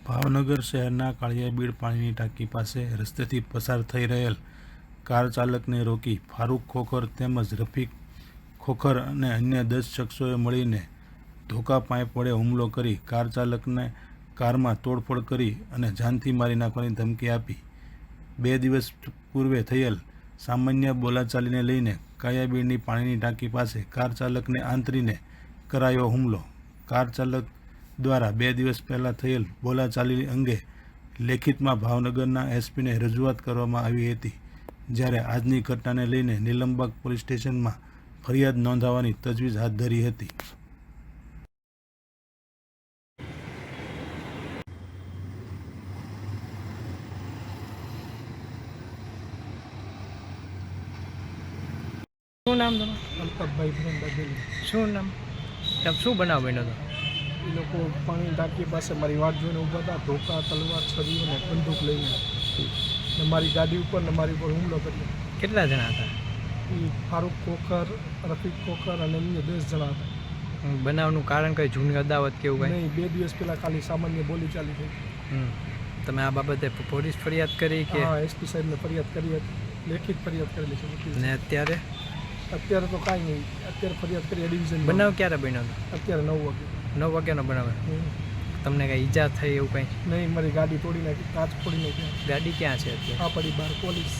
ભાવનગર શહેરના કાળિયાબીડ પાણીની ટાંકી પાસે રસ્તેથી પસાર થઈ રહેલ કાર ચાલકને રોકી ફારૂક ખોખર તેમજ રફીક ખોખર અને અન્ય 10 શખ્સોએ મળીને ધોકા પાઇપ વડે હુમલો કરી કાર ચાલકને કારમાં તોડફોડ કરી અને જાનથી મારી નાખવાની ધમકી આપી 2 દિવસ પૂર્વે થયેલ સામાન્ય બોલાચાલીને લઈને કાળિયાબીડની પાણીની ટાંકી પાસે કાર ચાલકને આંતરીને કરાયો હુમલો। કાર ચાલક દ્વારા 2 દિવસ પહેલાં થયેલ બોલાચાલી અંગે લેખિતમાં ભાવનગરના એસપીને રજૂઆત કરવામાં આવી હતી, જ્યારે આજની ઘટનાને લઈને નીલમબાગ પોલીસ સ્ટેશનમાં ફરિયાદ નોંધાવવાની તજવીજ હાથ ધરી હતી। શું નામ તમારું? અલ્પતભાઈ ભરણદાદેલી। શું નામ? તમે શું બનાવ બન્યો હતો? એ લોકો પાણી ટાંકી પાસે મારી વાટ જોઈને ઊભા હતા, ધોકા, તલવાર, છરીઓ ને બંદૂક લઈને ને મારી ગાડી ઉપર ને મારી ઉપર હુમલો કર્યો। કેટલા જણા હતા? એ ફારૂક ખોખર, રફીક ખોખર અને અન્ય 10 જણા હતા। બનાવનું કારણ કંઈ જૂની અદાવત કેવું કંઈ? નહીં, 2 દિવસ પહેલાં ખાલી સામાન્ય બોલીચાલી થઈ। તમે આ બાબતે પોલીસ ફરિયાદ કરી કે? હા, એસપી સાહેબને ફરિયાદ કરી હતી, લેખિત ફરિયાદ કરેલી છે। ને અત્યારે તો કાંઈ નહીં, અત્યારે ફરિયાદ કરી ડિવિઝન। બનાવ ક્યારે બન્યો હતો? અત્યારે 9 વાગે। 9 વાગ્યાનો બનાવ? તમને કંઈ ઈજા થઈ એવું કંઈ? નહીં, મારી ગાડી તોડી નાખી, કાચ ફોડી નાખી। ગાડી ક્યાં છે અત્યારે? આ પડી બહાર પોલીસ।